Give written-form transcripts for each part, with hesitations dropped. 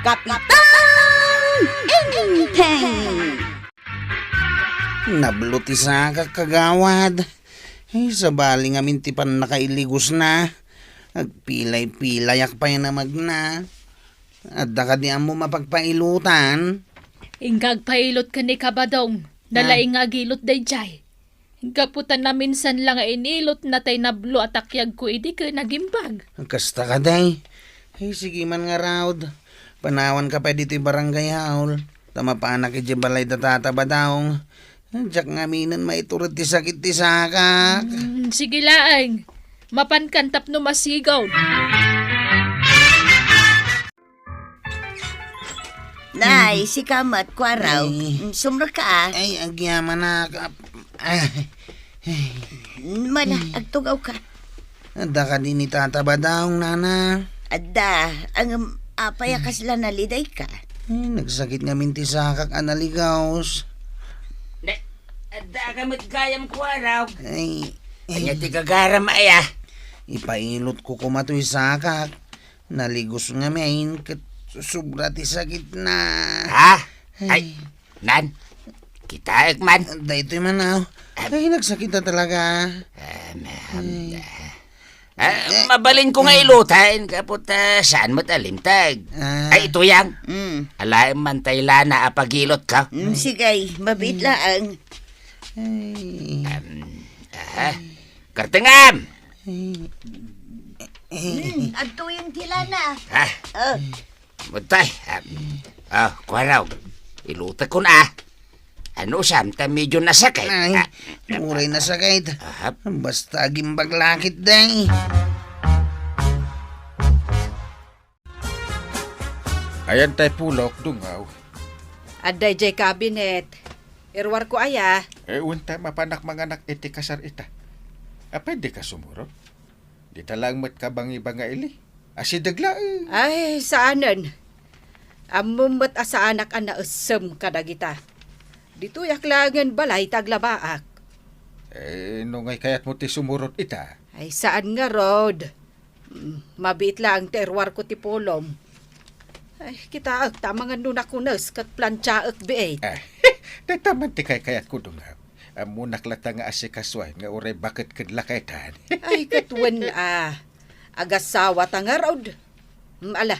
Kapitan Enteng! Nabluti sa kagawad. Ay, sa bali nga mintipan nakailigos na. Agpilay-pilayak pa yan na magna. At dakadian mo mapagpailutan. Ingkag pailot ka ni Kabadong, nalaing nga gilot day jay. Kaputan na minsan lang inilot na tay nablo at akyag ko idi ka nagimbag. Kasta ka day. Ay, sige man nga raud. Panawan ka pa dito yung barangay haul. Tama pa anak iti balay datataba daw. Diyak nga minan maiturot ti sakit ti sakak. Sige laang, mapankantap no masigaw. Nay, si Kamat, kwaraw. Sumrot ka ah. Ay, agyaman na. Mala, agtugaw ka. Ada ka din ni tataba daw, nana. Adda, ang payakas lang naliday ka. Ay, nagsakit nga minti sakak analigaws. Ada ka matgayam ko araw. Ay, Kanya ti kagaram ay ipailot ko kumatoy sakak. Naligos nga main kat sobra ti sakit na. Ha? Ay, nan. Kita man. Dahito man aw. Ay, nagsakit na talaga. Mabalin ko nga ilutan kapot saan mo talimtag. Ay, ito yang. Alaim man tay lana apagilot ka. Sige, mabit lang. Ay, Kartengam. Agto yung tilana. Ha? Mutay. Kwaraw. Iluta ko na. Ano samta medyo nasakay. ay, muray na sakit. Ah, Basta gimbag lakit day. Ayan tay pulok dungaw. Aday jay cabinet. Irwar ko aya. Unta mapanak manganak iti kasar ita. Pwede ka sumuro? Di talang mat ka bangi-banga ili. Asidagla Ay, saanan? Amumat asa anak ana usem kadagita. Dito yaklangan balay taglabaak. Nungay kayat mo ti sumurot ita. Ay, saan nga rod? Mabit lang ti irwar ko ti pulom. Ay, kita tamang nunak kunes kat plantsaak biay. Tataman ti kayat ko dungaw. Munak lata nga asikasway nga uray bakit kadlakaitan. Ay, katwan agasawa tanga rod. Ala,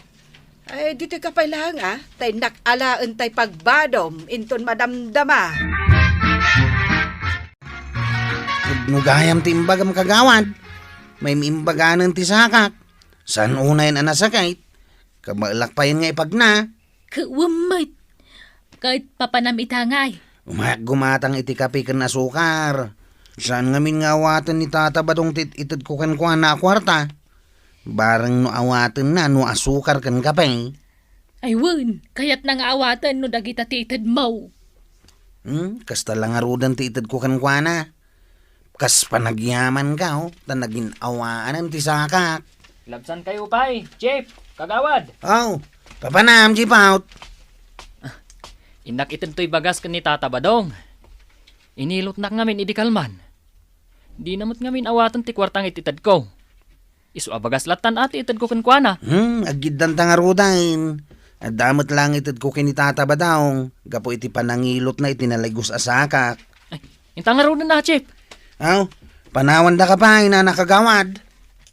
ay dito ka pa lang tay nakalaan tay pagbadom inton madamdama. Nugayam ti imbagam kagawad. May imbaganan ti sakak. San unayin anasakit? Kamalak pa yun nga ipagna. Kawamay, kahit papanamiitangay. Gumatang iti kape kan asukar. Saan ngamin nga awatan ni tata badong itad ko kan kuha na kwarta? Barang no awatan na no asukar kan kape. Ay wan, kaya't nang awatan no dagita titad mo. Kasta lang arudan ti itad ko kan kuha na. Kas panagyaman ka tanagin awaanan ti sakak. Labsan kayo pay, Jeep, kagawad. Oh, papanam jeep out. Inak itin to'y bagas ka ni Tata Badong. Inilot na ngamin idikalman. Di namot ngamin awatan ti kwartang ititad ko. Isu abagas latan ati itad ko kankwana. Agiddan tangarudain. Adamot lang itad ko kinitata ba daw. Gapo iti panangilot na itinalagos asakak. Ay, intang nga na, Jeep. Aw, panawan da ka pa, ina nakagawad.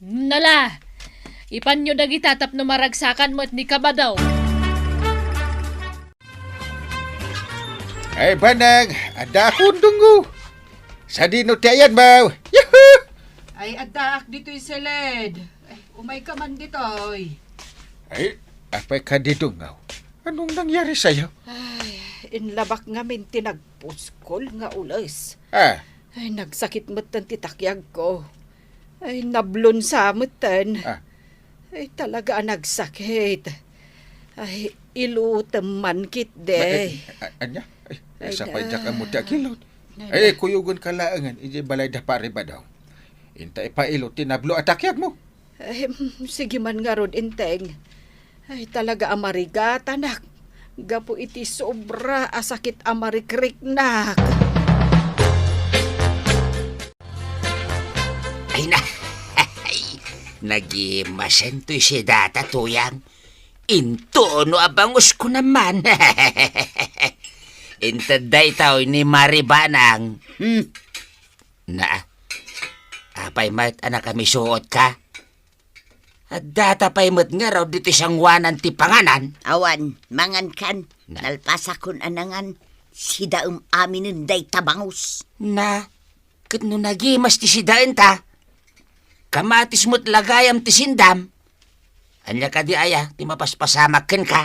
Nala, ipanyo dagitatap no maragsakan mo at ni Kabadaw. Ay banag, ada akong dungo. Sa dino tiyan ba? Yahoo! Ay, adak dito'y seled. Ay, umay ka man dito'y. Ay, apay ka di dungaw. Anong nangyari sa'yo? Ay, inlabak ngamin tinagpuskol nga ulas. Ay, nagsakit matan titakyag ko. Ay, nablon sa matan. Ay, talaga nagsakit. Ay, ilutam man kit de. Anya? Ay, sa padyak ang muti akilot. Ay, kuyugon ka laangan. Iji balay da pare ba daw? Intay pa ilot, tinablo atakyag mo. Ay, sige man nga rod, inteng. Ay, talaga amarigat, anak. Gapo iti sobra asakit amarikrik nak. Ay na. Nagimasento'y si data tuyang. Into no abangus ko naman. Intaday tao ni Maribanang. Na, apay mat anak kami suot ka. At data pa'y mat nga raw dito siyang wanan ti panganan. Awan, mangan kan. Nalpasa kun anangan. Si daum aminin day tabangus. Na, kat no nagimas ti sidaan ta. Kamatis mo't lagayam ti sindam. Anya ka di aya, ti mapaspasamakin ka.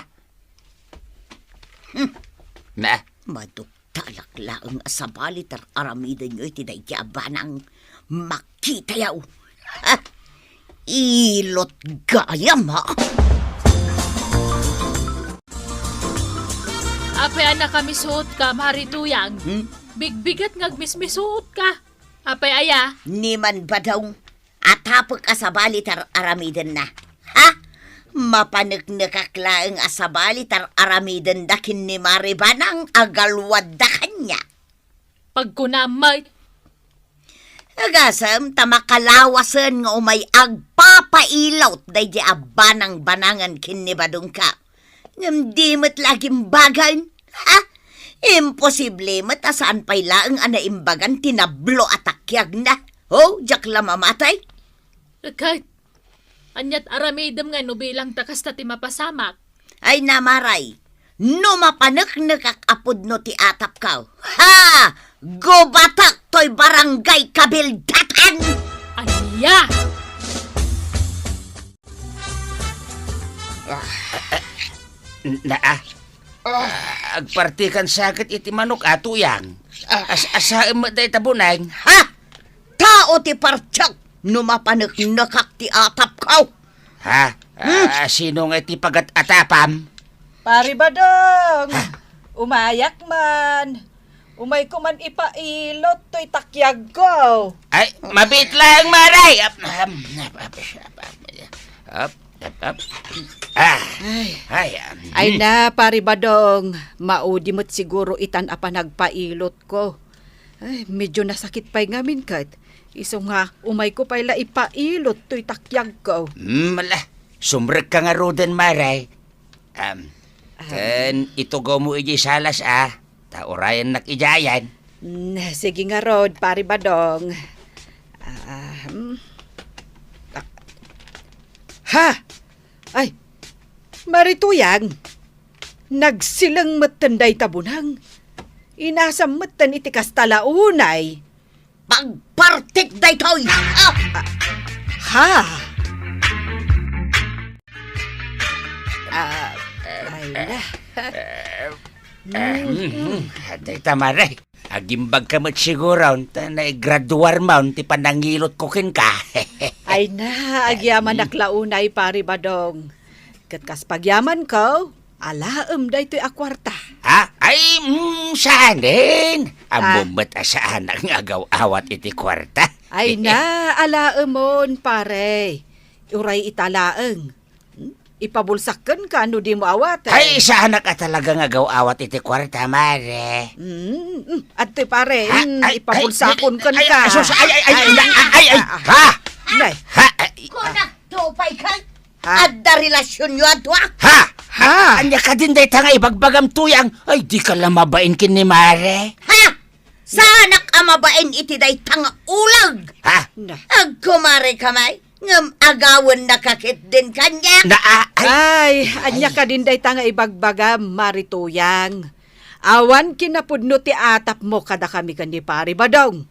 Na, Maduktalak laang asabali tar aramidan nyo iti day abanang makita yaw. Ha? Ilot gayam ha. Apay anak kami suot ka, Marituyang. Bigbigat ngagmismisuot ka. Apay aya, Ni man ba daw atapag asabali tar aramidan na. Ha? Mapanagnakakla ang asabali tar aramidan dakin ni Maribanang agalwad da kanya. pagkunamay. Agasam, tamakalawasan nga umay agpapailot day di abanang banangan kinibadong ka. Ngam di mat laging bagan, ha? Imposible mat asaan pa'y laang anaimbagan tinablo at akyag na. Oh, jak la mamatay. Kahit, anyat aramidam nga no bilang takas ta ti mapasamak. Ay namaray, no mapanak akapod no ti atap kaw. Ha! Gubatak to'y barangay kabildatan! Anya! agpartikan sakit iti manok ato yang. Asa mo day tabunay. Ha! Tao ti partyak no mapanak ti atap kaw. Ha? Sino nga iti pagat atapam? Pari Badong, umayak man. Umay ko man ipailot to'y takyag ko. Ay, mabit lang maray. Ay na, Pari Badong, maudi mo't siguro itan apa nagpailot ko. Ay, medyo nasakit pa'y ngamin kat. Iso nga, umay ko pa'y la ipailot to'y takyag ko. Mala, sumrek ka nga roden maray. Kan itugaw mo iji salas taurayan nak ijayan. Sige nga Rod, Pari Badong. Ha! Ay, Marituyang, nagsilang matanday tabunang. Inasam matan iti kastalaunay. Pagpartik day to'y! Ha? Ay na. Haday tamaray. Agimbag ka mat siguro, na graduar maun, ti panangilot ko kin ka. Ay na, agyaman naklaunay, Pari Badong. Katkas pagyaman ko, alaam day to'y akwarta. Ha? Ay, saan din? Amumat asaan ang agaw-awat iti kwarta. Ay na, alaamon, pare. Uray italaang. Ipabulsakan ka, ano di mo awat. Ay, saan ka talagang agaw-awat iti kwarta, mare? At pare, ipabulsakon kan ka. Ay, ha? Nay. Ha? Kunak tupay ka! Ha? Adda relasyon nyo adwa! Ha? Anya ka din day tanga ibagbagam tuyang. Ay, di ka lang mabain kin ni mare. Ha! Sanak amabain iti day tanga ulag! Ha? Agkumare kamay, ngam agawan nakakit din kanya! Ay, anya ka din day tanga ibagbagam, Marituyang. Awan kinapudno ti atap mo kada kami kan ni Pari Badong.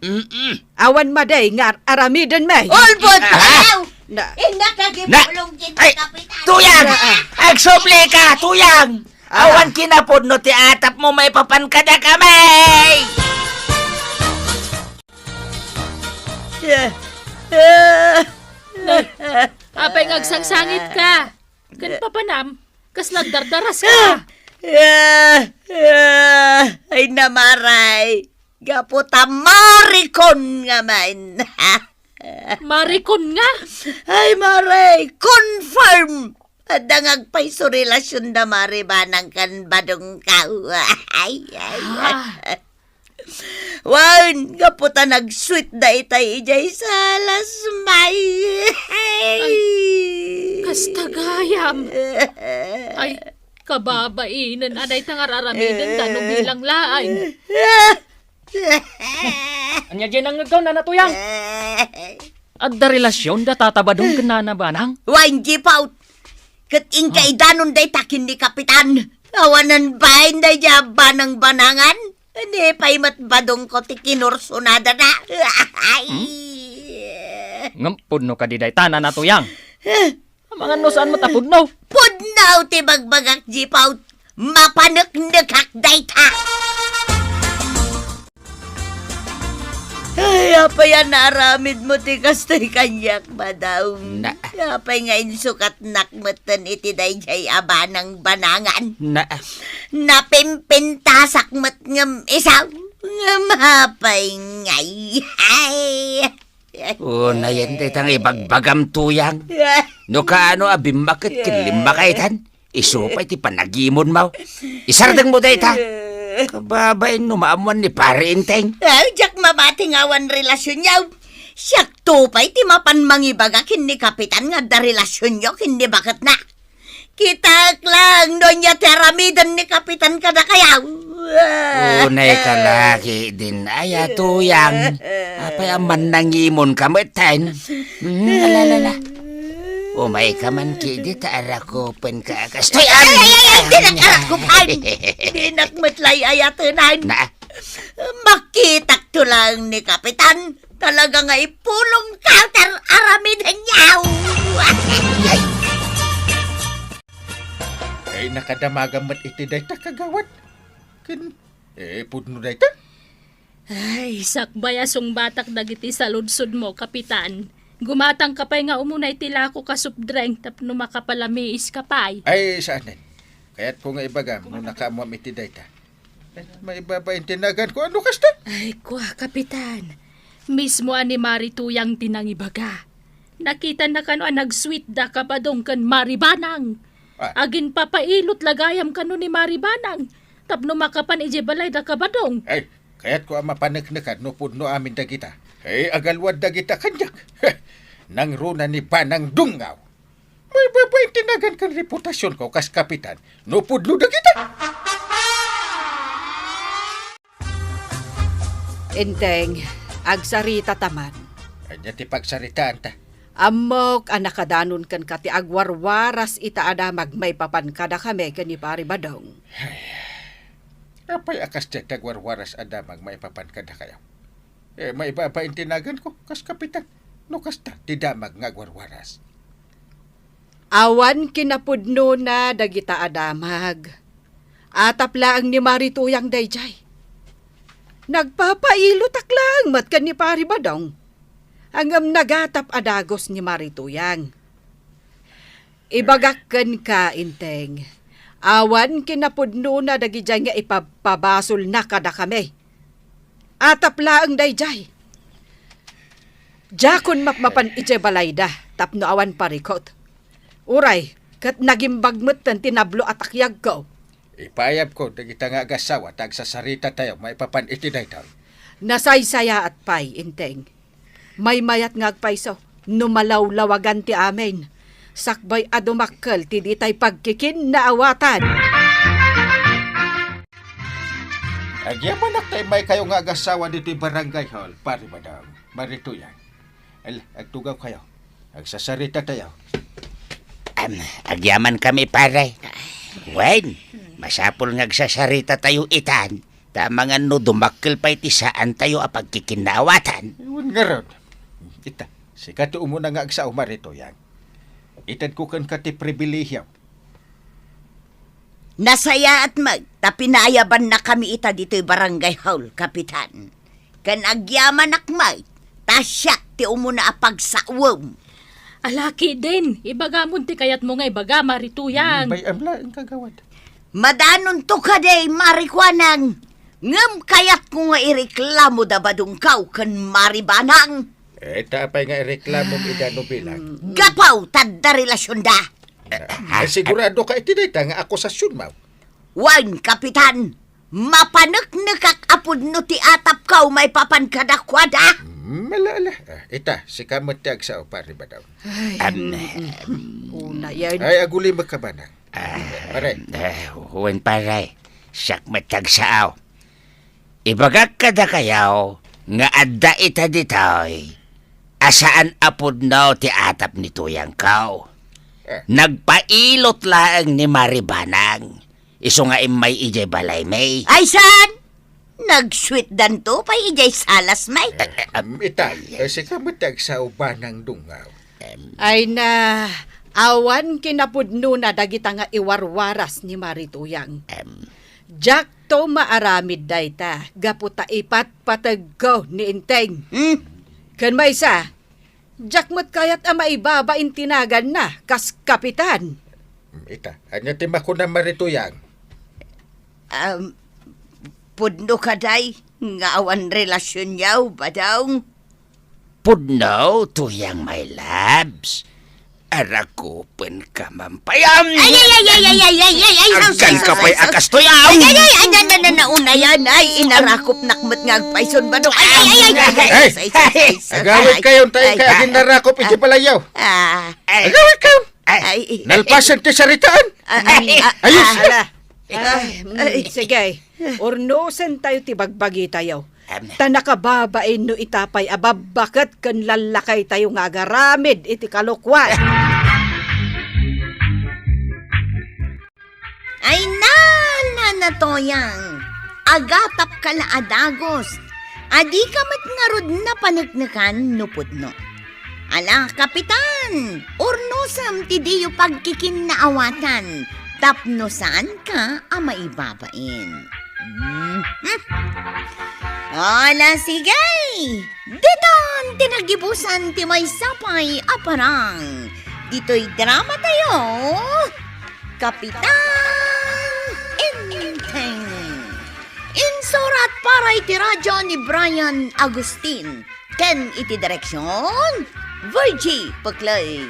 Awan maday nga aramidan may. Olbot! Ayaw! Na, Nakakipulong din Ay, kapitan! tuyang! Agsuble ka, tuyang! Awan kinapod no ti atap mo may papankada kamay! Apay ngagsangsangit ka. Kan papanam, kas nagdardaras ka. Ay namaray! Gaputa marikon nga man! Marikon nga. Ay maray! Confirm! Dangag pa'y so relasyon na maribanang kan badong kao. Ay. Wan, gaputa nag-sweet da itay ijay sa lasmay. Kastagayam. Ay, kababainan aday tangararamidan tanong bilang laing. Anya dyan ang ikaw na natuyang. At da relasyon da tatabadong kanana banang. Wan jipaut. Kat ingka idanon day takin ni Kapitan. Awanan bain day jaba ng banangan. Hindi paimat badong ko tikinursunada na. Ngampun no kadiday tanan natuyang. Mga no saan matapod no? Pudnaw ti bagbagak jipaut. Mapanaknakak day ta. Ay, apay naramid mo ti kastoy kanyak, madam. Na. Apay nga insukat nakmatan iti dayjay abanang banangan. Na, Napimpintasak mat ngam isaw. Ngam apay ngay. Ay. na yan tang ibagbagam tuyang. No kaano abim bakit kilimba kaitan? Isupay ti panagimon mo. Isardang mo dayta. Kababain no maamuan ni pare inteng. Ay, jak mamating awan relasyon yaw. Siyak tupay ti mapan mangibaga kin ni Kapitan nga da relasyon nyo kin ni bakit na. Kitak lang donya teramidan ni Kapitan kada kayaw. Unay kalaki din aya tuyang. Apay aman nangimon kametan. Alalala. Umay ka man kidi taarakopen ka kastoy. Ay, dinakarakupan. Dinakmatlay ayatunan. Na, Makitak to lang ni Kapitan. Talaga nga ipulong counter aramidan yaw. Ay, nakadamagamat iti dayta kagawad. Pudno dayta. Ay, sakbay asong batak dagiti sa ludsod mo, Kapitan. Gumatang ka pa'y nga umunay tila ko ka supdreng tapno makapalamiis ka pa'y. Ay, saanin. Kaya't ko nga ibagam, nung nakaamuam iti dayta. May ibabain tinagan ko, ano kasta? Ay, kuha, Kapitan. Mismo ani Marituyang tinangibaga. Nakita na kano nag-sweet da kabadong kan Maribanang. Agin papailot lagayam kano ni Maribanang. Tapno makapan ije balay da kabadong. Ay, kaya't ko ang mapanagnakan, no pudno amin da kita. Ay, agalwad da kita kanyak. Nang runa ni Banang Dungaw. May babain tinagan kan reputasyon ko kas Kapitan, no pudlo da kita. Enteng, agsarita taman. Anya ti pagsaritaan ta. Amok anakadanon kan kati agwarwaras itaada magmay papan kada kami kani pari badong. Apay akas dyan warwaras adamang may papankada kayo. May babain tinagan ko kas Kapitan. No kasta, ti damag nga warwaras. Awan kinapudno na dagita adamag. Atapla ang ni Marituyang dayjay. Nagpapailot lang mat kan ni pari badong. Angam nagatap adagos ni Marituyang. Ibagakkan ka, Inteng. Awan kinapudno na dagijay nga ipapabasol na kada kami. Atapla ang dayjay. Jakon mapmapan ije balayda, tapno awan parikot. Uray, kat nagimbagmut tan tinablo at akyag ko. Ipayab ko, dagita nga agasawa, tagsasarita tayo, may papan iti daytaw. Nasaysaya at pay, Inteng. May mayat nga agpayso, numalawlawagan ti amin. Sakbay adumakkel ti ditay pagkikin na awatan. Agyaman tayo may kayo nga agasawa dito barangay hall, pari madam, Marituyan. Agtugaw kayo, agsasarita tayo. agyaman kami pare. Wen, masapol ngagsasarita tayo itan. Tamang ano dumakkel pa iti saan tayo apagkikinawatan. Iwan nga ron. Ita, si kato umuna nga agsaw Marituyan. Itad ko kan kati pribilehyaw. Nasaya at tapinayaban na kami ita dito'y barangay hall, Kapitan. Kan agyaman akmay, tasyak ti umuna apagsawom. Alaki din, ibagamon ti kayat mo nga ibaga Marituyang. Bay amla ang kagawad. Madanon to ka day, Marikwanang. Ngam kayat ko nga ireklamo da badungkaw kan Maribanang. Tapay nga reklamo idano bilang. Gapaw, tadda relasyon da. Sigurado ka iti dayta nga akusasyon mo. Wan, Kapitan, mapanaknakak apod no ti atap kaw may papankadakwada. Malala. Ita, si kamot tag sa pari ba daw? Una yan. Ay, aguli magkabanang. Pare. Huwag paray. Siyak matag saaw. Ibagak ka da kayaw nga adda ita ditoy. Asaan apod no ti atap ni tuyang kaw. Nagpailot laang ni Maribanang. Iso nga imay ijay balay may. Ay, san? Nag-sweet dan to pa ijay salas may. Ita, si kamot tag sa ubanang dungaw. Ay na, awan kinapudno na dagita nga iwarwaras ni Marituyang. Jack to maaramid dayta, gaputa ipat patag ko ni Inteng. Kan may isa, Jack mo't kayat ama ibabain tinagan na, kas kapitan. Ita, anya timba ko na Marituyang. Pudno ka day, nga awan relasyon yaw ba daw? Pudno tuyang my labs. Arakupen ka mampayam. Ay, Agkan ka pa'y akas tuyaw. nauna yan, ay, inarakop nakmat nga agpaison ba daw? Ay, Agawit kayo tayo kay agin narakop iti palayaw. Agawit kayo. Nalpasan ti saritaan. Ayos. Sige, urnusan tayo ti bagbagi tayo. Tanakababain no itapay ababakat kan lalakay tayo nga agaramid iti kalukwan. Ay, na toyang. Agatap ka la adagos. Adi ka mat nga rod na panagnakan nupudno. Ala, kapitan, urnosam ti diyo pagkikinnaawatan. Tapno saan ka ama ibabain. Ala, sige. Diton, tinagibusan ti may sapay aparang. Dito'y drama tayo. Kapitan Inteng. Insurat para iti radyo ni Brian Agustin. Ken iti direksyon, Virgie Paklay.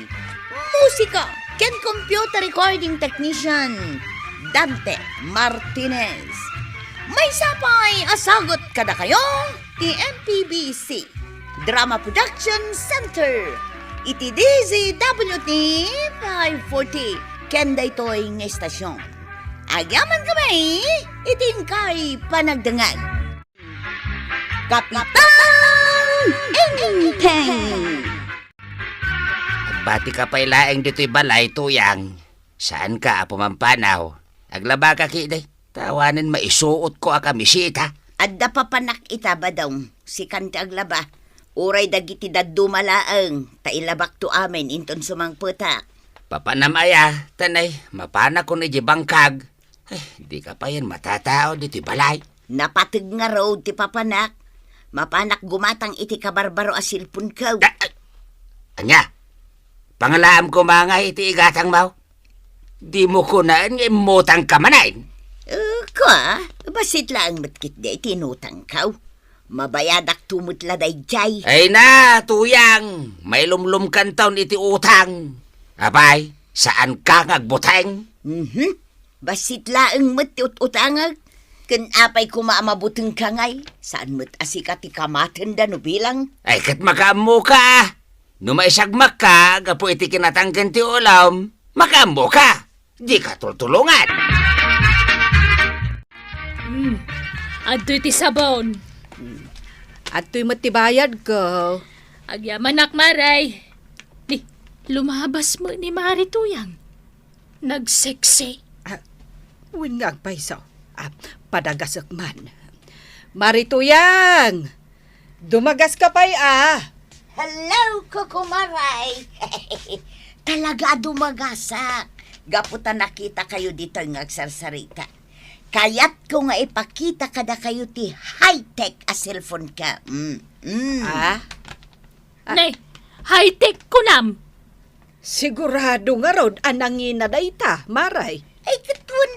Musika, ken computer recording technician, Dante Martinez. May sapay asagot kada kayo, ti MPBC Drama Production Center. Iti DZWT 540, ken daytoy nga estasyon. Agyaman kami, itingkay panagdangan. Kapitan Inteng. Bati ka pa'y laeng dito'y balay tuyang. Saan ka pumampanaw? Aglaba ka kiday. Tawanin maisuot ko a kamisita. Adda pa panak ita ba daw, si kanta aglaba. Uray dagiti daddu malaang, tailabak to amin inton sumang putak. Papanamaya, tanay, mapana ko ni bangkag. Ay, di ka pa yan matatao dito'y balay. Napatag nga road ti papanak. Mapanak gumatang iti kabarbaro a silpon ka. Anya, pangalaam ko mga iti igatang mau. Di mo ko na imutang kamanain. Basit lang matkit di tinutang ka. Mabayadak tumutla day jay. Ay na, tuyang, may lumlum kan taon iti utang. Abay, saan ka ngagbuteng? Basit lang matut-utangag. Kan apay kumaamabuteng ka ngay. Saan mo't asikat ikamaten da no bilang? Ay, kat makamu ka. Numaisagmak ka, gapo iti kinatanggan ti ulam. Makamu ka. Di ka tultulungan. Adto iti sabon. At to'y matibayad ko. Agyaman maray. Di, lumabas mo ni Marituyang. Nagseksi. Uwin nga agpaisaw. Padagasak man. Marituyang! Dumagas ka pa'y Hello, kukumaray. Talaga dumagasak. Gaputan nakita kayo dito ng agsarsarita. Kaya't ko nga ipakita kada kayo ti high-tech a cellphone ka. Nay, high-tech ko nam. Sigurado nga rod anangin na dayta, Maray. Ay, katun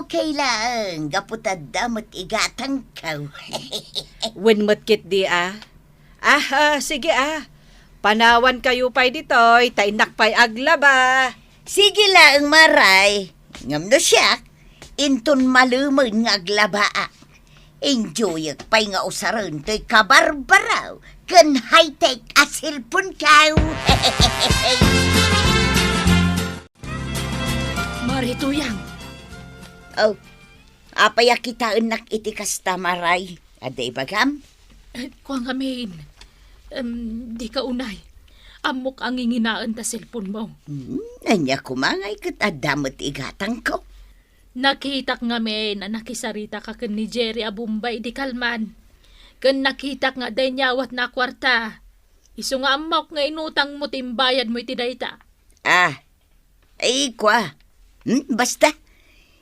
okay lang. Gaputan damot igatang ka. When matkit di sige Panawan kayo pa'y ditoy, tainak pa'y aglaba. Sige lang, Maray. Ngam no siya, inton maluman nga aglabaa. Enjoy pa'y nga usaran to'y kabarbaraw kan high-tech asilpon kaw. Marituyang, Oh, apaya kita enak iti kastamaray. Aday bagam? kuwang amin. Di ka unay. Amok ang inginaan ta cellphone mo. Nanya kumangay kat adamat igatang ko. Nakitak nga men na nakisarita ka kan ni Jerry Abumbay di Kalman. Kan nakitak nga day nyawat na kwarta. Iso nga amok nga inutang mo timbayad mo iti dayta. Ay kwa. Basta,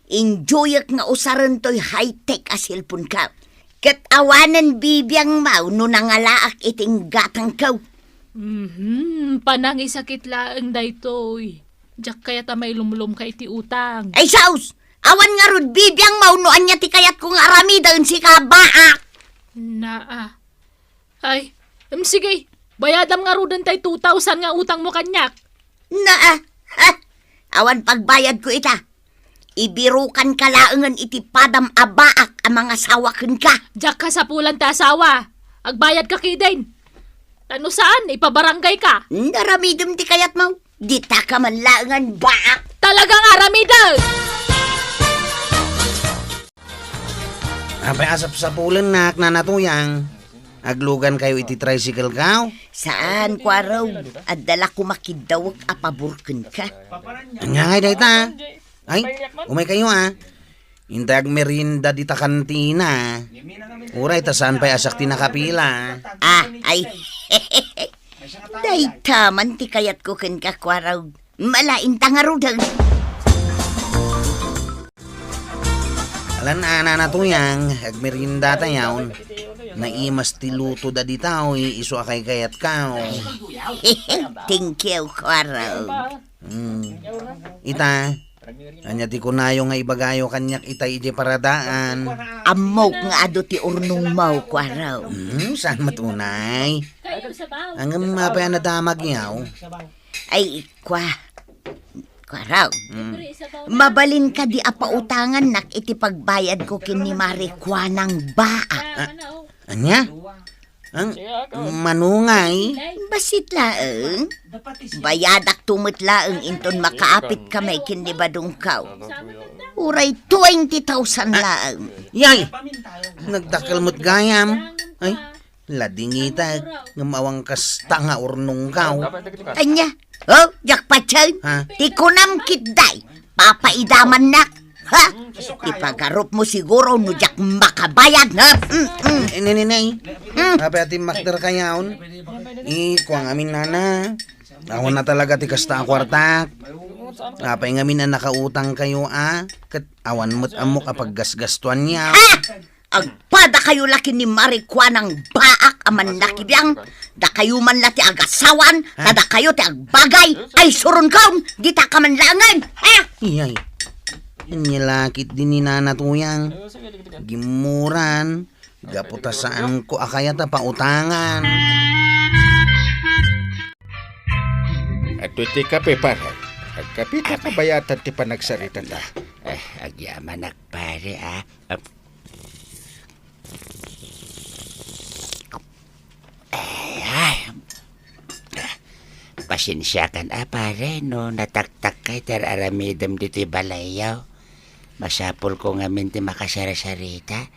enjoy nga usaran to'y high-tech asilpon ka. Kat awanan bibiyang mau no nangalaak iting gatang kaw. Panangi sakit laeng daytoy. Diyak kaya ta may lumlum ka iti utang. Ay saus! Awan nga rod bibiyang mau no anya ti kayat kong aramidan si kabaak. Ay, sige. Bayadam nga rodan tay 2,000 nga utang mo kanyak. Awan pagbayad ko ita. Ibirukan ka laangan iti padam abaak ang mga sawakan ka. Diyak ka sa pulan ta asawa. Agbayad ka kiden. Tano saan? Ipabarangay ka. Naramidom ti kayat mo. Di ta ka man laangan baak. Talagang aramidal! Apay asap sa pulen nak nanatuyang. Aglugan kayo iti tricycle kaw. Saan, kwaraw? At dala ko makidawag apaburkan ka. Angay dayta. Ay, umay kayo Intag merinda di ta kantina. Uray ta saan pa'y asak tinakapila. Ay. Day taman ti kayat ko ken ka, kwaraw. Malain tangarudang. Alan nanatuyang, agmerinda tayaw. Naimas ti luto da di tao, iso akay kayat kao. Thank you, kwaraw. Ita, anya ti kunayo nga ibagayo kanyak itay iti paradaan. Amok nga ado ti urnong mau, kwaraw. Saan matunay? Ang mapaya na damag yaw. Ay, kwaraw. Mabalin ka di apautangan nak iti pagbayad ko kini Marikwa ng baak. Anya? Ang manungay? Basit laeng. Bayadak tumit laeng inton makaapit kamay kini Badungkaw. Uray 20,000 laeng. Yay! Nagdakalmot gayam. Ay, ladingita. Ngamawang kasta nga urnong kaw. Anya? Oh, jak pachay. Ha? Tikunam kitday. Papaidaman nak. Ha? Ipagarup mo siguro no jak makabayad na. Ninay. Habi ati makder kayaon. Kuang amin nana. Awan na talaga ti kasta kwartak. Apay ngamin na nakautang kayo Kat awan mo't amok kapag gasgastuan niya. Agpada kayo laki ni Marikwa ng baak aman laki biyang. Da kayo man lati agasawan. Kada kayo ti agbagay. Ay surun kaon. Di ta ka man langan. Ha? Iyay. Nilakit din ni nanatuyang. Gimuran. Gaputasaan ko akayat na pautangan. At ti kape pare. At kapita kabayatan ti panagsarita ta. Agyaman pare Pasensya kan pare no nataktak kay ter aramidam dito'y balayaw. Masapol ko ngamin ti makasarasarita.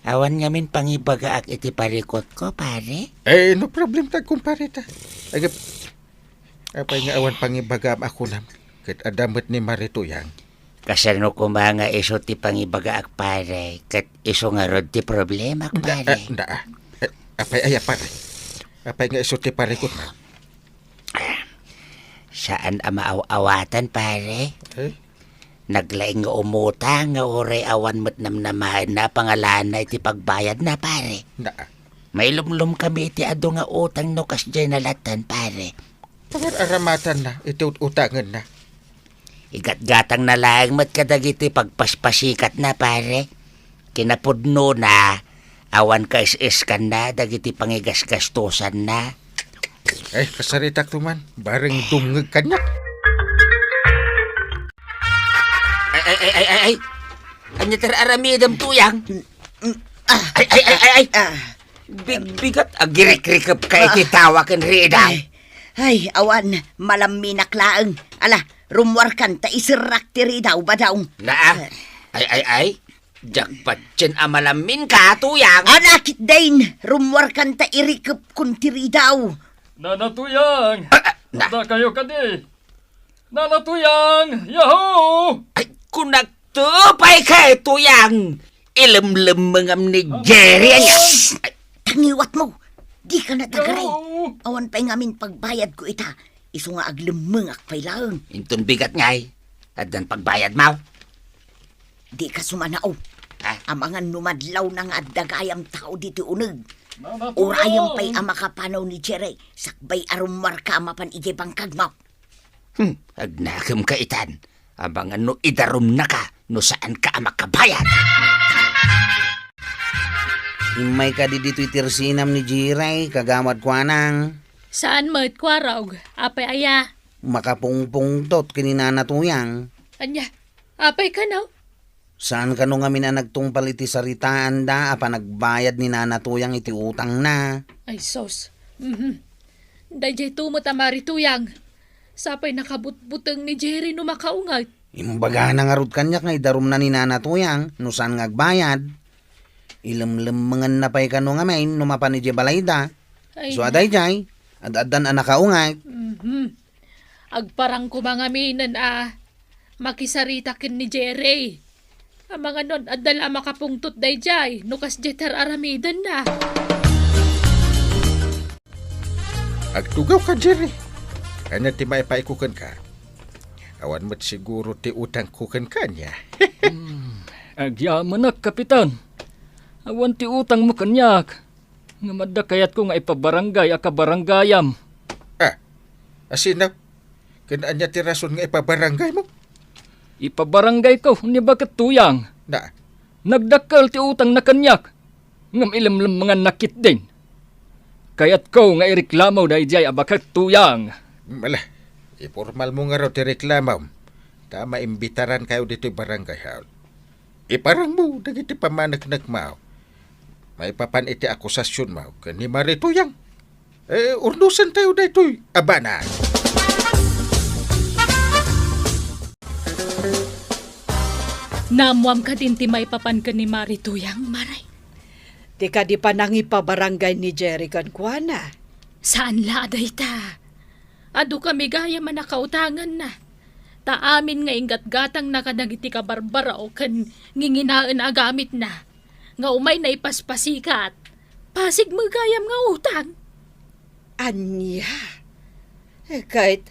Awan ngamin pangibagaak iti parikot ko, pare. No problem ta kumpare ta. Apay nga awan pangibagam ako nam. Kat adamat ni Marituyang. Kasano ko mga iso ti pangibagaak, pare. Kat iso nga rod ti problema, pare. Apay pare. Apay nga iso ti parikot na. Saan maaw-awatan, pare? Naglaing nga umutang nga oray awan mo't namnamahan na pangalan na iti pagbayad na, pare. May lumlum kami iti ado nga utang no kas dyan nalatan, pare. Aramatan na, iti utangan na. Igat-gatang na lang mo't kadagiti pagpaspasikat na, pare. Kinapudno na, awan ka is-iskan na, dagiti pangigas-gastusan na. Kasaritak tuman, bareng dungag kanyak. Ay! Anya ter aramidam tuyang? Ay. Bigat agirik-rikap ka ititawa kan ridaw. Ay, awan, malaminak laang. Ala, rumwarkan ta isirak tiri daw ba daw? Naa. Ay. Jakpat chen amalamin ka, tuyang. Anakit dain, rumwarkan ta irikap kun tiri daw. Nanatuyang! Na. Ada kayo kadi! Nanatuyang! Yahoo! Ay, kung nagtupay ka, tuyang. Ilam-lam mangam ni Jerry. Ay, Tangiwat mo, di ka na tagaray. Yahoo! Awan pa'y ngamin pagbayad ko ita. Iso nga aglemengak pa'y laang. intun bigat ngay. At dan pagbayad mo. Di ka sumanao. Ha? Amangan numadlaw ng addagayam tao dito uneg. Nanatuyang! Urayam pa'y amakapanaw ni Jere. Sakbay arumar ka amapan ije bangkag mo. Agnakam ka itan. Abangan no idarum na ka. No saan ka makabayad. Himay ka di dito itirsinam ni Jiray, kagamad ko anang. Saan mo itkwaraw? Apay aya. Makapungpungtot kininanatuyang. Anya, apay ka na? Saan ka nung amin na nagtungpal iti saritaan da, apa nagbayad ni nanatuyang iti utang na. Ay, sos. Dayjay tumot amari tuyang. Sapay nakabutbuteng ni Jerry no makaungat. Imbaga na nga rod kanyak nga idarum na ni nanatuyang, no saan ngagbayad. Ilam-lamangan na pa'y ka nung amin, numapan ni Jebalayda. Ay, So aday jay, ad-adan anakaungay. agparang kumangaminan makisarita kin ni Jerry. Ang mga nun, adala makapungtot dayjay. Nukas jeter aramidan na. Agtugaw ka, Jerry. Ano ti maipaikukan ka? Awan mo't siguro ti utang kukan ka niya. Agyaman na, kapitan. Awan ti utang mo kanyak. Nga madakayat ko nga ipabarangay akabaranggayam. Asinaw, kanaan niya ti rason nga ipabarangay mo? Ipabarangay ko, ni bakit tuyang? Na, Nagdakal ti utang na kanyak. Ngam ilamlam mga nakit din. Kayat ko nga ireklamaw da ijay abakat tuyang. mala, ipormal mo nga raw ti reklamaw. Tama imbitaran kayo dito barangay hall. Iparang mo, dagiti pamanak-nak mao. May papan iti akusasyon mao, kani marituyang. Urnusan tayo dito'y abanan. Namuam ka din ti may papan ka ni Marituyang, Maray. Di ka di pa nangipabarangay ni Jerry kan kuana. Saan laday ta? Ado kami gaya man nakautangan na. Taamin nga ingat-gatang nakanagiti ka barbara o kan nginginaan agamit na. Nga umay na ipaspasikat. Pasig mo gayam nga utang. Anya? Kahit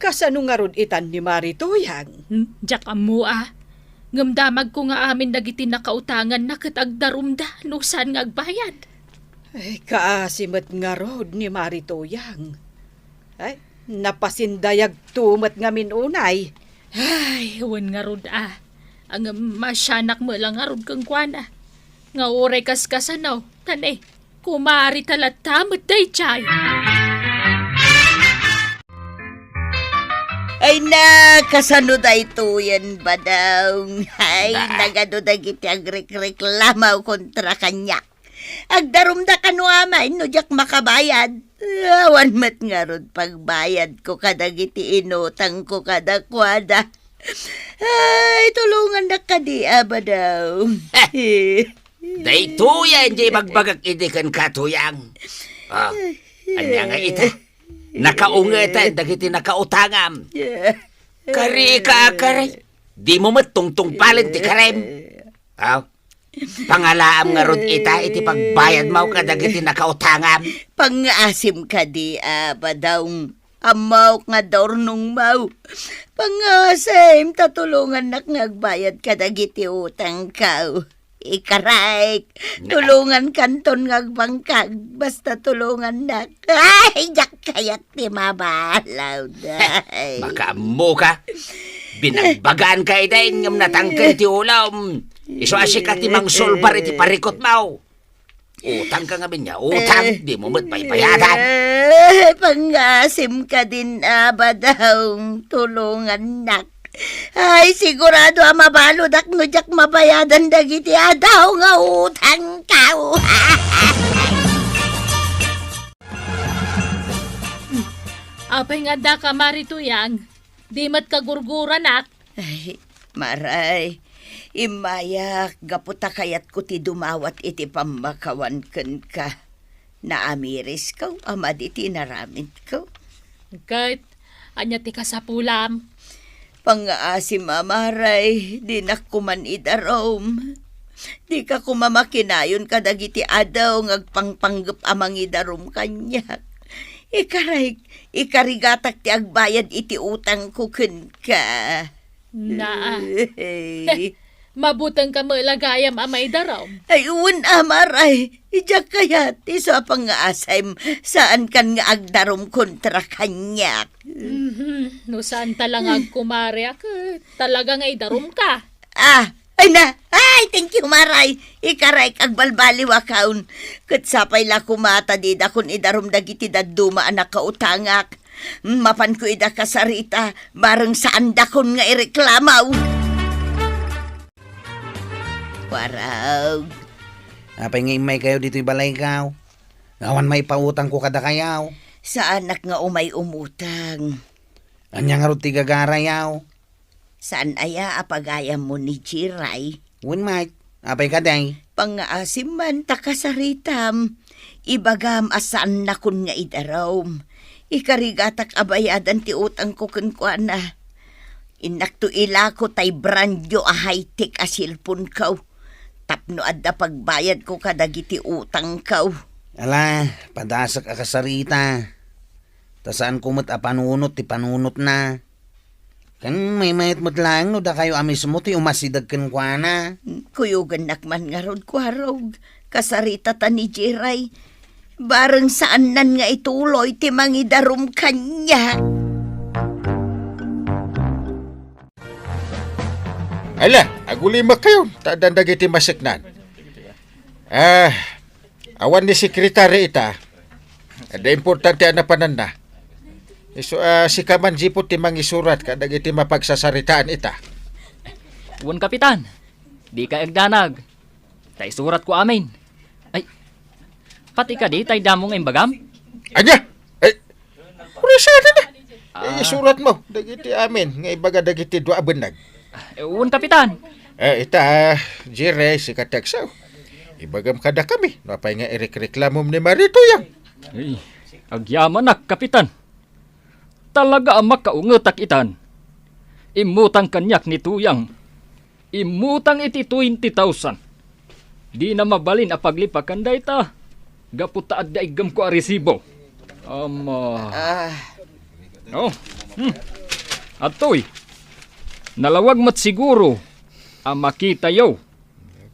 kasano nga rod itan ni Marituyang? Diyak amu Ngamdamag ko nga amin dagiti nakautangan na katagdarumda no saan nga agbayad. Ay, kaasimat nga rod ni Marituyang. Ay, napasindayag tumat nga minunay. Ay, huwan nga rod Ang masyanak mo lang nga rod kang kwana. Nga oray kaskasanaw, tanay, kumari talat tamad day chay. Ay na, kasano da ito yan ba daw? Ay, nagado da giti agreklamaw kontra kanya. Agdarum da kanuamay, no jak makabayad. Awan mat nga rod pagbayad ko kada giti inutang ko kada kwada. Ay, tulungan na kadi ba daw? Day tuyan, di magbagak idikan katuyang. Anya nga ita. Nakaungatan, dagiti nakautangam. Kari ka, kari. Di mo matungtung palin ti karem. Pangalaam nga rod ita, iti pagbayad mo ka dagiti nakautangam. Pangasim ka di ba daw? Amaw nga dornong mau. Pangasim, tatulungan nak ngagbayad ka dagiti utang ka. Ikaray, tulungan kanton ngagbangkag, basta tulungan na. Ay, jak kayat ti mabalaw day. Makamu ka. Binagbagaan ka idain ngam natangkan ti ulam. Iso asik ka ti mangsolbar iti parikot mo. Utang ka nga binya, utang. Di mo matbaybayadan. Pangasim ka din ba daw, tulungan nak. Ay, sigurado mabalod ak no jak mabayadan dagiti adaw nga utang kao. Apay nga da ka marituyang. Di mat kagurguran ak. Ay, maray. Imayak, gaputa kayat ko ti dumawat iti pambakawan ken ka. Naamiris ka, amad iti naramid ka. Kahit anya ti kasapulam. Pangaasim amaray, di na kuman idarom. Di ka kumamakinayon kadagiti adaw ngagpangpanggap amang idarom kanyak. Ikarigatak ti agbayad iti utang ko ken ka. Naa. Mabutang ka malagayam amay daraw. Ay, amaray. Ijak kayat, iso pang asay saan kan nga agdarom kontra kanyak. No saan talangag kumari ak, talaga nga idarum ka. Ay, thank you, maray. Ikaray kag balbaliw akaun. Katsapay la kumata di da kun idarom dagiti daduma anak kautangak. Mapan ko ida kasarita, bareng saan da kun nga ireklamaw. Waraw. Apay nga imay kayo dito'y balay kaw. Ngawan may pautang ko kada kayaw. Sa anak nga umay umutang. Anya nga ro ti gagarayaw. Saan aya apagayam mo ni Jiray? Win mate, apay kaday. Pangaasim man takasaritam. Ibagam asaan na kun nga idarom. Ikarigatak abayadan ti utang ko kunkwana. Inak to ila ko tay brandyo a high-tech a silpon kaw. Tapno adda pagbayad ko kadagiti utang kaw. Ala, padasak a kasarita. Tasaan kumot a panunot ti panunot na. Kan may mayat mo't lang no da kayo amis mo ti umasidag kan kwa na. Kuyugan nakman nga rod kwarog. Kasarita ta ni Jiray. Bareng saan nan nga ituloy ti mangidarom kanya. Ala, agulima kayo. Tadaan dagiti masiknan. Awan ni sekretary ita. Ada importante na pananda. So, si Kaman Jipot ti mangisurat ka dagiti mapagsasaritaan ita. Uwan kapitan, di ka agdanag. Tay surat ko amin. Ay, pati ka di tay damong imbagam? Anya? Ay, sana na. Isurat mo, dagiti amin. Nga ibaga dagiti dua benag. Uwan kapitan. Ita, Jire, si Kateksaw. Ibagam kada kami. Napay nga ireklamom ni Marito yang. Ay, agyaman nak kapitan. Talaga ang makaungetak itan. Imutang kanyak ni Tuyang. Imutang iti 20,000. Di na mabalin a paglipakan da ita. Gaputa at daigam ko a resibo. Oh. Atoy. Nalawag mat siguro. Ang makita yaw.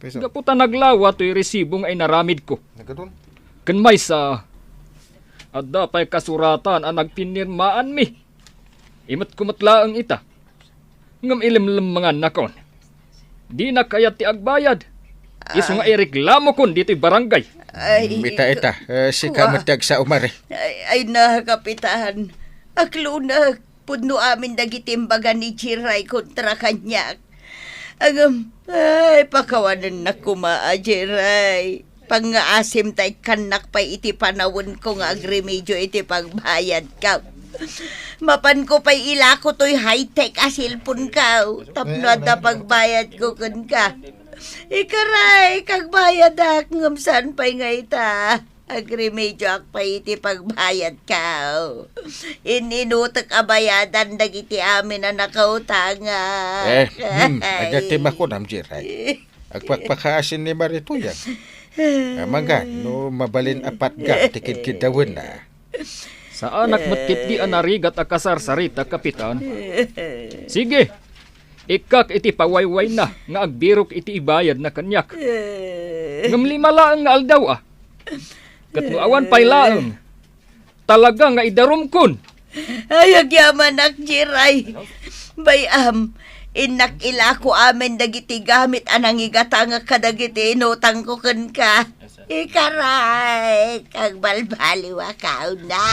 Gaputa naglawa to'y resibong ay naramid ko. Kan may sa... Adda pa'y kasuratan ang nagpinirmaan mi. Imat kumatlaang ita. Ngam ilimlim mga nakon. Di na kaya ti agbayad. Iso nga ireklamo kon dito'y barangay. Ay, Ita, si Kamatag sa umari. ay na, kapitan. Aklo na, pudno amin dagitimbaga ni Jiray kontra kanya. Ay, pakawanan na kumaa, Jiray. Pangaasim tay kanak pa iti panawon ko nga agremedyo iti pagbayad ka. Mapan ko pa'y ilako to'y high-tech asilpon ka. Tapno at na pagbayad ko kun ka. Ikaray, kagbayad ak ngamsan pa'y nga ita. Agremedyo ak pa iti pagbayad ka. Ininutak abayadan dagiti amin na nakautanga. Agatim ako nam, Jiray. Agpakpakaasin ni Marito yang. Amaga, no mabalin apat ga, tikid-kid dawin na. Sa anak matkit di anarigat akasar sarita, kapitan. Sige, ikak iti pawayway na, nga agbirok iti ibayad na kanyak. Ngam lima laang nga aldaw ah. Katnuawan pa'y laang. Talaga nga idarom kun. Ay, agyaman ak, Jiray. Bayam, inak ilako amin dagiti gamit anang igatanga kadagiti inutang ko kun ka. Ikaray, kag balbaliwa ka na.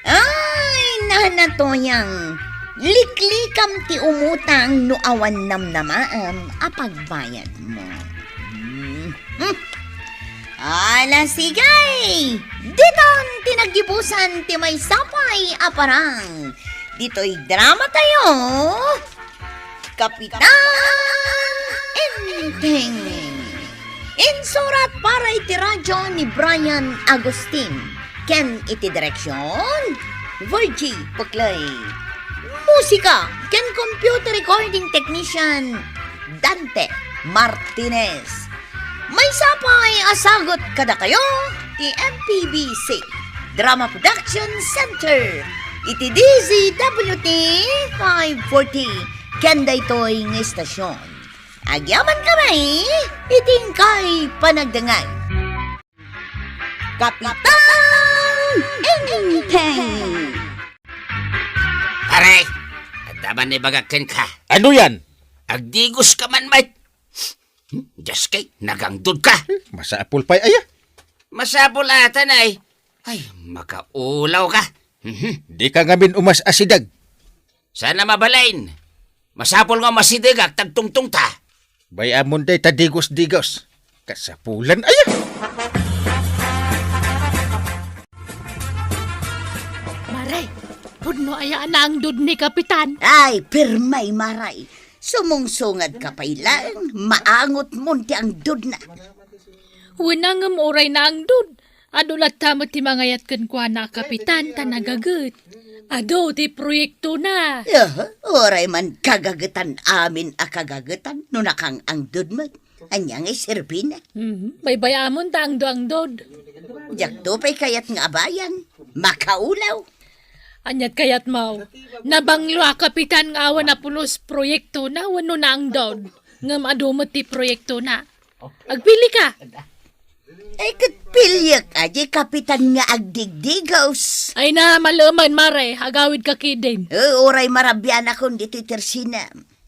Ay, na to yang liklikam ti umutang no awan namnamaam apagbayad mo. Ala sigay! Diton tinagibusan ti may sapay aparang. Dito'y drama tayo. Kapitan Enteng. Insurat para iti radyo ni Brian Agustin. Ken iti direksyon Virgie Puklay. Musika ken computer recording technician Dante Martinez. May sapay asagot kada kayo ti MPBC Drama Production Center iti DZWT 540 ken daytoy nga estasyon. Agyaman kami iting kay panagdangay. Kapitan Enteng. Pare, adaman ni bagakin ka. Ano yan? Agdigos ka man, mate. Diyos kay, nagangdod ka. Masaapol pa'y aya. Masapol atan ay. Ay, makaulaw ka. Di ka ngamin umas asidag. Sana mabalain. Masapol nga masidigak tagtungtung ta. Bayamon day tadigos-digos. Kasapulan aya. Maray, pudno aya na ang dud ni Kapitan. Ay, pirmay maray. Sumungsungad ka pa ilang, maangot munti ang dud na. Winangam oray na ang dud. Adulat tamat ti mangayat kan kwa na Kapitan tanagagut. Ado ti proyekto na. Oray man kagagetan amin a kagagetan, nunakang ang dud mo. Anyang ay sirbi na. Baybayamon ta ang dud. Jakto pa'y kayat nga abayan, makaulaw. Anyat kayat mau. Nabanglo a Kapitan nga awan na pulos proyekto na wano na ang dod. Ngam adumot ti proyekto na. Agpili ka. Ay katpilyak aja kapitan nga agdigdigos. Ay na malaman mare. Agawid ka kidin. Oray marabyan akong dito tersina.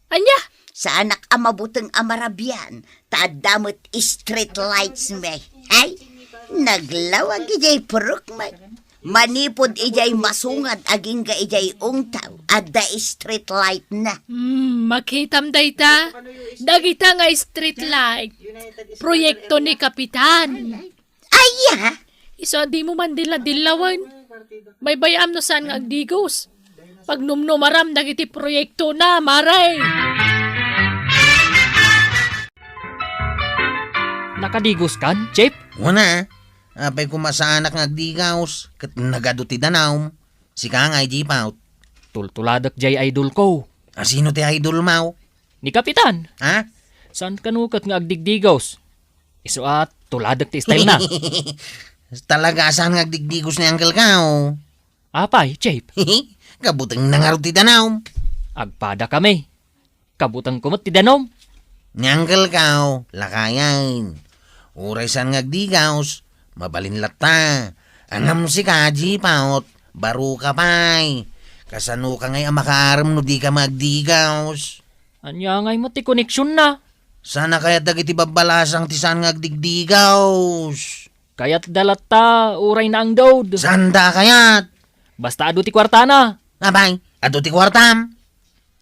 Anya? Sa anak amabutang amarabyan, taadamot street lights me. Ay, naglawag ijay peruk me. Manipod ijay masungad aging ga ijay ungtaw at da street light na. Makitam dayta. Dagita nga street light. Proyekto ni Kapitan. Aya! Isa di mo man dilawan. May bayam no saan nga agdigos. Pag numnumaram dagiti proyekto na, maray. Nakadigos kan, Chip? Wana, apay kumasaanak nga agdigaws, kat nagado ti danaw. Si ka nga ijipaut. Tultuladak jay idol ko. Sino ti idol mau? Ni Kapitan. Ha? San kanukat nga agdigdigos? Iso at tuladak ti style na. Talaga saan nga agdigdigos ni Uncle Kao? Apay, Chip. Kabutang nangarot ti danaw. Agpada kami. Kabutang kumot ti danom. Ni Uncle Kao, lakayan. Uray saan nga agdigaws, mabalin lata. Anam si Kaji paot, baro ka pa'y. Kasano ka ngay makaaram no di ka magdigaws. Anya ngay mo ti koneksyon na. Sana kaya dagiti babalasang ti saan nga agdigdigaws. Kaya't dalata, uray na ang dod. Sanda kayat. Basta ado ti kwartana. Abay, ato ti kwartam.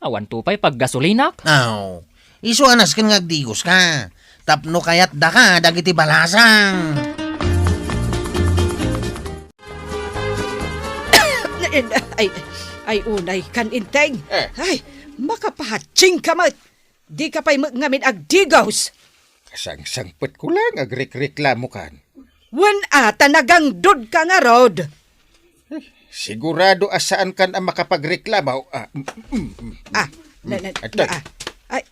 Awan tupay pag gasolinak. Aw, iso anas kan nga agdigos ka. Tapno kayat da ka dagiti balasang. Ay unay kan inteng. Ay, makapahatsing ka mat. Di ka pa'y ngamin agdigaws. Kasang-sangpet ko lang agreklamo kan. Wan ata nagang dud ka nga rod. Sigurado asaan kan ang makapagreklamo. Ay,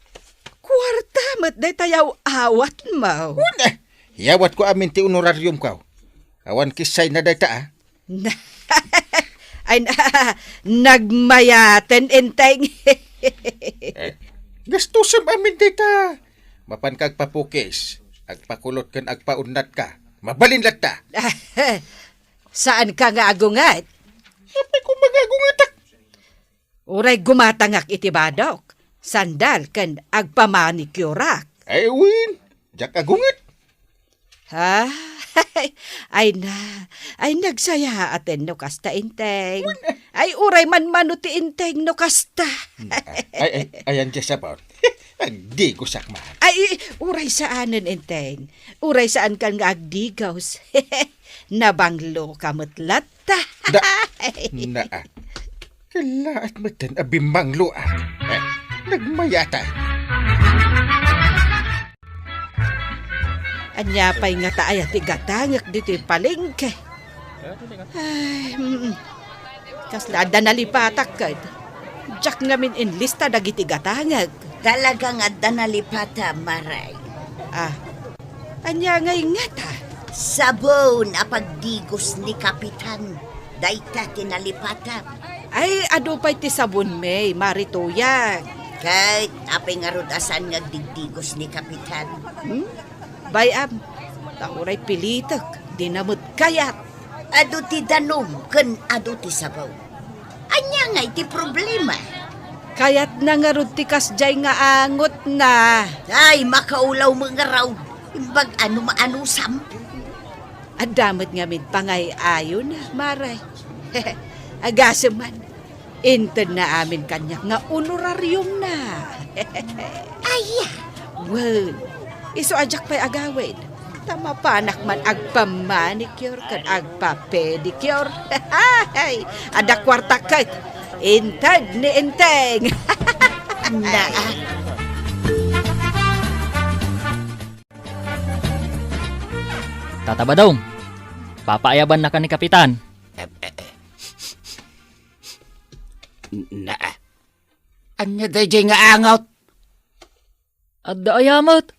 kwarta mat day tayaw awat mo. Yawat ko amin ti honorarium ko. Awan kisay na data Ay, nagmayaten inteng. Gastusam amin data. Mapan kag papukis. Agpakulot kan agpaunat ka. Mabalin lata. Saan ka nga agungat? Sabi ko magagungatak. Uray gumatangak iti badok. Sandal kan agpamanicure. Ay, win. Jak agungat. Ha? Ay nagsaya aten no kasta inteng. Ay, uray man manuti inteng no kasta. Ayan dyan sa baon. Agdi ko sakmahan. Ay, uray saanen inteng. Uray saan kan nga agdigaws. Nabanglo kamatlat ta. Naa. Kalaat mo tan abimang luan. Nagmayata. Anya pa'y nga taay at igatangak dito'y palengke. Ay, kaslada nalipatak kad. Diyak ngamin enlista dagiti gatangag. Talaga nga danalipata, Maray. Ah, anya ngay nga ta. Sabon a pagdigos ni Kapitan. Dayta tinalipata. Ay, ado pa'y ti sabon may, marituyag. Kahit apay nga rudasan nga digdigos ni Kapitan. Bayam, tauray pilitak, dinamot kayat. Ado ti danom, ken ado ti sabaw. Anya nga iti problema. Kayat na nga rod ti kasjay nga angot na. Ay, makaulaw mga raw. Imbag ano maanusam. Adamot nga min pangay ayon na, maray. Agasaman, inten na amin kanya nga honoraryum na. Aya, Well, iso ajak pa'y agawin. Tama pa anak man agpamanicure kan agpa-pedicure. Ay, ada kwarta kat. Intad ni inteng. naa. Tata Badong, papaayaban na ka ni Kapitan. Naa. Anya dayjay nga angot. Adda ayamat.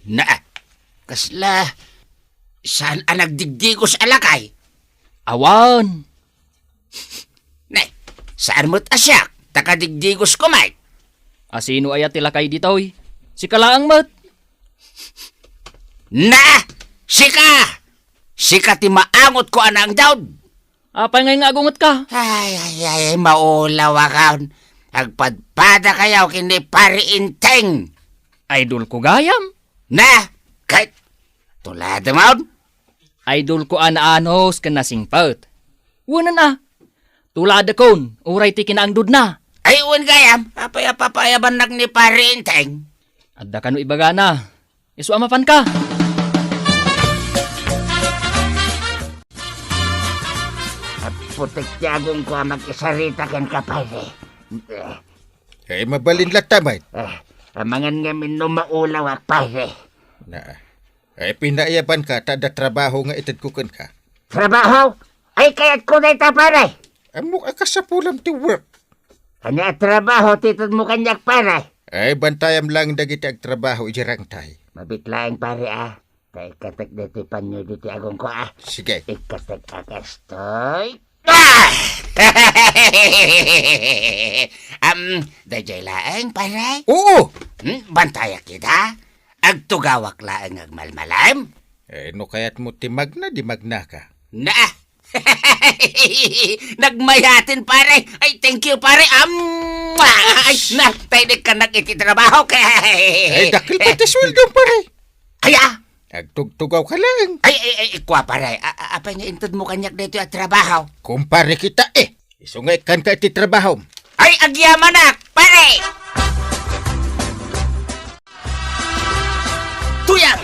Naa. Kasla. Saan ang nagdigdigos alakay? Awan. Nay, saan mo't asyak? Takadigdigos ko, Mike. Asino ayat tilakay ditoy? Si Kalaang mat. Na! Sika! Sika ti maangot ko anang daw. Apay ngay nga agungot ka? Ay, maulaw akon. Agpadpada kayaw kini pari inteng. Idol ko gayam. Na! Kahit tulad mo. Idol ko anaanos ka nasingpat. Wanan na. Tulad akon, uray ti kinaangdod na. Ay, uwan gayam. Papayaban nak ni pari inteng. Adda ka no ibaga na. Isu amapan ka. At putik tiyagong ko mag-isarita ken kapare. Mabalin latamay. Amangan nga min maulaw at pare. Naa. Pinaayaban ka, tada trabaho nga itadkukan ka. Trabaho? Ay, kaya't ko na ita pare. Amok akasapulam ti work. Kanya trabaho, titod mo kanyak pare. Bantayam lang dagiti ag trabaho ijarang tay. Mabitlaing pare Kay katek diti panyo diti agong ko Sige. Ikatek akastoy. Dajay laeng pare. Oo! Bantaya kita. Agtugawak laeng agmalmalam. No kaya't mo timag na, di magna ka. Na! Nagmayatin pare. Ay, thank you pare. Ay, na, tayo ka nag-ititrabaho kay. Dakil pa ti sweldo pare. Kaya? Agtugtugaw ka lang. Ay, ikwa pare. Apay nga intod mo kanyak dito at trabaho. Kumpare kita Isungay kan ka iti trabaho. Ay, agyaman na, pare! Tuyang!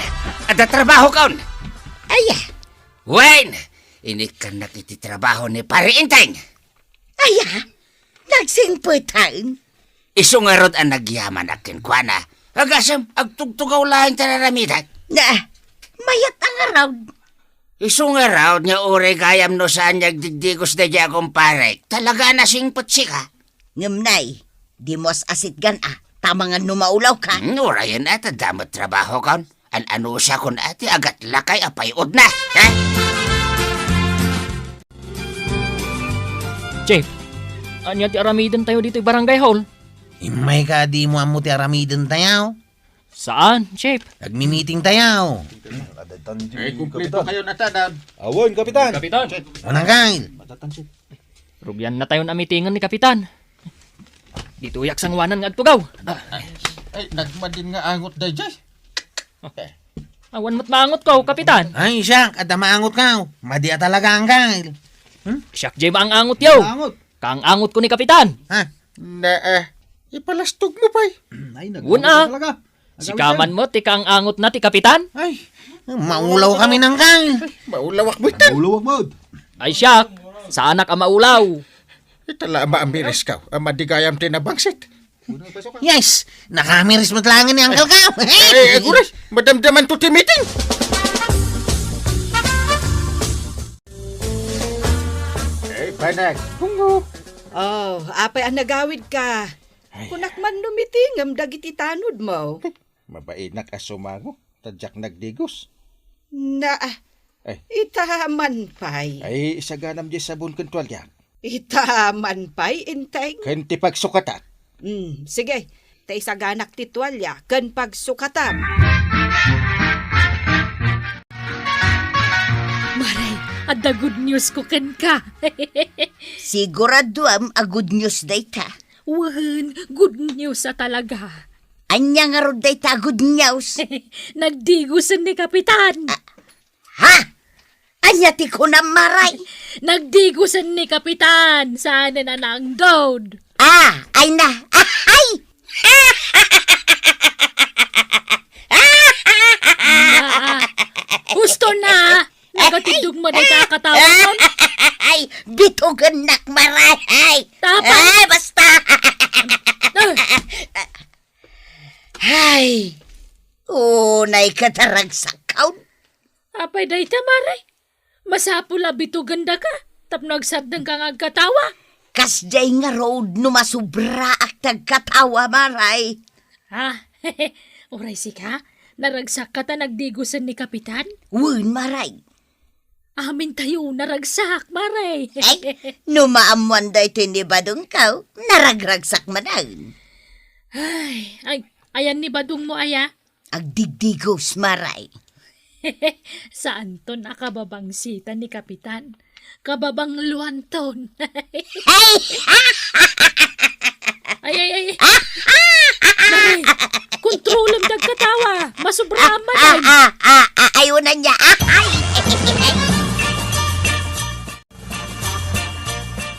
Ada trabaho kaon. Aya, Wayne! Ini ka nakititrabaho ni pare inteng. aya, nagsingputan. Iso nga rod ang nagyaman akin kwa na. Agasam, agtugtugaw lang tararamitan. Na, mayat ang araw. Iso nga raw niya ure gayam no saan nagdigdigos na diya kumpare. Talaga na singpot sika. Ngamnay, di mos asit gan tamangan numaulaw ka. Urayan at damot trabaho kaon. Ano siya kun ati agat lakay apayod na. Chef, anya ti aramidan tayo dito barangay hall. Imay ka di mo amo ti aramiden tayaw. Saan, Chef? Nagmi-meeting tayaw. Kumplito kayo na tanan. Awon, Kapitan. Kapitan. Unang kail. Rubyan na tayo na mitingan ni Kapitan. Dito yak sangwanan nga agtugaw. Nagmadin nga angot dayjay. Awan mo't maangot ko, Kapitan. Ay, siyak, at maangot ka. Madia talaga ang kail. Siyak jay ang angot yaw. Angot. Kang angot ko ni Kapitan. Ha? Ipalastog mo pa'y. Ay, Una, si kaman mo, ti kang angot na ti Kapitan. Ay, maulaw kami ng kang. Maulawak mo itan. Ay siyak, sa anak ang maulaw. Itala maamiris ka. Madigayam tinabangsit. Yes, nakamiris mo talangan ni Uncle Kao. Guras, madamdaman to ti meeting. Banag. Tungo. Oh, apay ang nagawid ka. Kunak man numitingam dagit itanod mo. Mabainak asumango. Tadyak nagdigos. Na, Ay. itaman pay. Ay, isaganam di sabon kontrol yan. Itaman pay, intay. Kanti pagsukatan. Sige, tay sa ganak titwalya, kan pagsukatam. Maray, adda good news ko ken ka. Sigurado a good news dayta. Wan, good news sa talaga. Anya nga ro dayta good news. Nagdigusan ni Kapitan. Ha? Anya ti ko na maray. Nagdigusan ni Kapitan. Sana na ang dod. Ay na. Ay! Gusto na. Nagatindog mo na kakatawag. Ay, bitugan nak maray. Ay, Tapa. ay basta. Ay, unay kataragsak kaun. Apay day tamaray. Masapula bitugan da ka. Tapnagsad ng kang agkatawa. Kasjay nga road no masubra ak tagkatawa maray. Ha? Oray si ka? Naragsak ka ta nagdigusan ni Kapitan? Wun maray. Amin tayo, naragsak, maray. Ay, no maamuan day tinibadong kaw, naragragsak manan. Ayan ni Badong mo, aya. Agdigdigos maray. Saan to nakababang sita ni Kapitan? Kababang luwanton. ay. Maray, kontrolem dagkatawa. Masubrama tayo. Ayunan niya.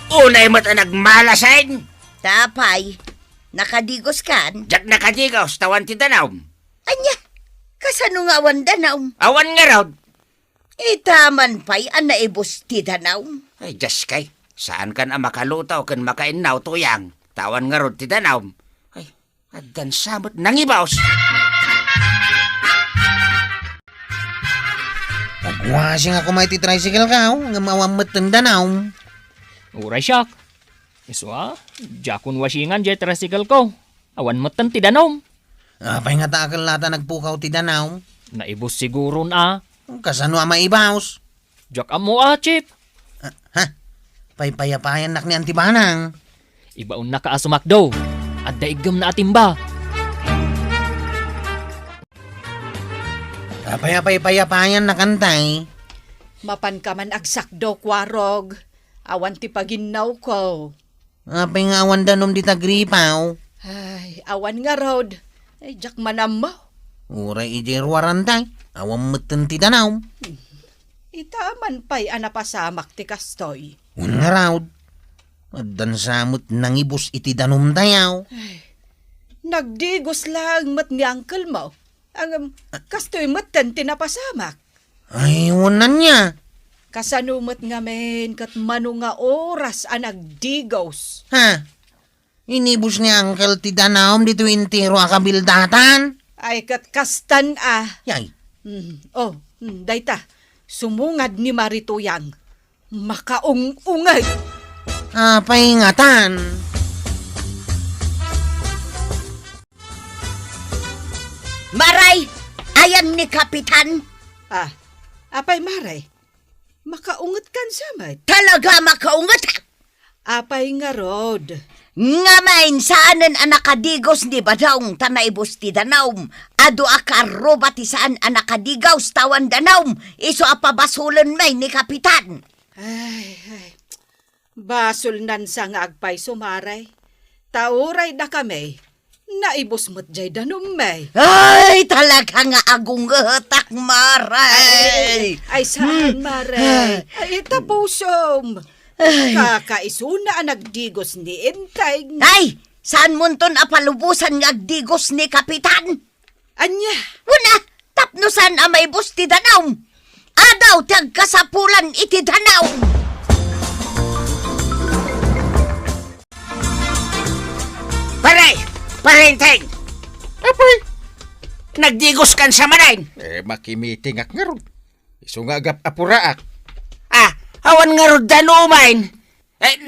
Unay mo't nagmalasan. Tapay, nakadigos kan. Jak nakadigaw, tawan ti danaw. Anya, kasano nga awan danaw? Awan nga raw. Itaman pa'y anaibos ti danaw. Ay, just kay. Saan kan ang makalutaw kan makainaw tuyang? Tawan nga raw ti danaw. Ay, adan samot nangibaws. Pagwasing ako may tricycle ka, nga mawamot ng danaw. Uray siyak. Iswa, jakun wasingan jay tricycle ko. Awan mo tan ti danom. Apay nga takal lata nagpukaw ti danaw. Naibos siguro na. Kasano ang maibaws? Jak amo chip. Ha? Paypayapayan nak ni Antibanang. Ibaon na kaasumak daw. At daigam na atimba. Paypayapayan na kantay. Mapan ka man agsakdo kwarog. Awan ti paginaw ko. Apay nga awan danom di tagripaw. Ay, awan nga rod. Ay, jak manam mo. Uray ijerwarantay. Awan matan ti danaw. Itaman pa'y anapasamak ti kastoy. Nga raw. Adan samot nangibus iti danom tayaw. Nagdigos lang mat ni uncle mo. Ang kastoy matan tinapasamak. Ay, unan niya. Kasanumot nga men kat mano nga oras ang nagdigos. Ha? Inibus ni Uncle ti danaw dito intiro akabildatan. Ay kat kastan Yay. Dayta, sumungad ni Marituyang. Makaung-ungay. Paingatan. Maray, ayan ni Kapitan. Apay maray. Makaungat kan samad. Talaga makaungat. Apay nga rod. Nga main saanan anakadigos ni Badaong tanaibos ti Danaum. Ado akaroba ti saan anakadigaws tawan Danaum. Iso apabasulan may ni Kapitan. Ay. Basol nan sa nga agpay sumaray. Tauray da kami. Naibos mo't jay danom may. Ay, talaga nga agong maray. Ay, saan maray? Ay, tapusom. Kakaisuna ang nagdigos ni Inteng. Ay, saan mo ton apalubusan nga agdigos ni Kapitan? Anya, Una, tapnusan ang may bus ti Danaw. Adaw tiyag kasapulan iti Danaw. Paray! Parenteng! Apay! Nagdigos kan sa manain! Makimitingak nga ron. Iso nga agap apuraak. Awan nga ron danumain!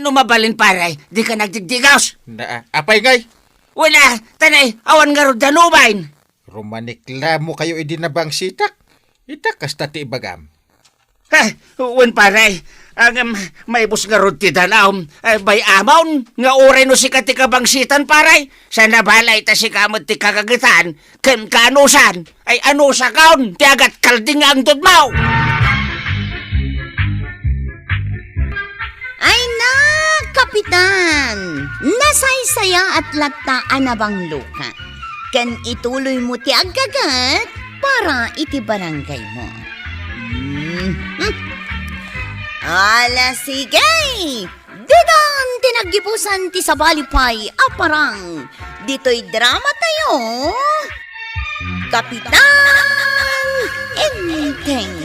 Numabalin paray, di ka nagdigdigaws! Apay ngay! Wala, tanay, awan nga ron danumain! Romanikla mo kayo idinabang sitak. Itak kasta ti ibagam. Uwan paray, ang may bus nga ron ti Danaw, bay amaon, nga uray no si katikabang sitan paray, sa nabalay ta si kamot ti kagagitan, kan kaanusan, ay anusa kaon, ti agat kalding ang tudmaw! Ay na, Kapitan! Nasaysaya at lataan na bang luka. Kan ituloy mo ti agagat para iti barangay mo. Ala sige! Didan tinagipusan ti sabalipay aparang. Dito'y drama tayo. Kapitan Inteng.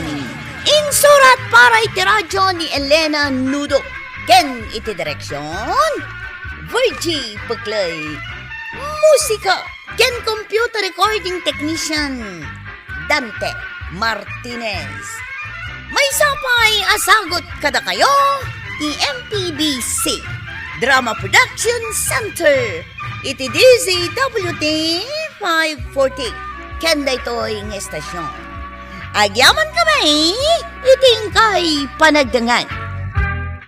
Insurat para iti radyo ni Elena Nudo. Ken iti direksyon Virgie Puglay. Musika ken computer recording technician Dante Martinez. May sapay asagot kada kayo EMPBC Drama Production Center iti DZWT 540 ken daytoy nga estasyon. Agyaman kami iting kay panagdangan.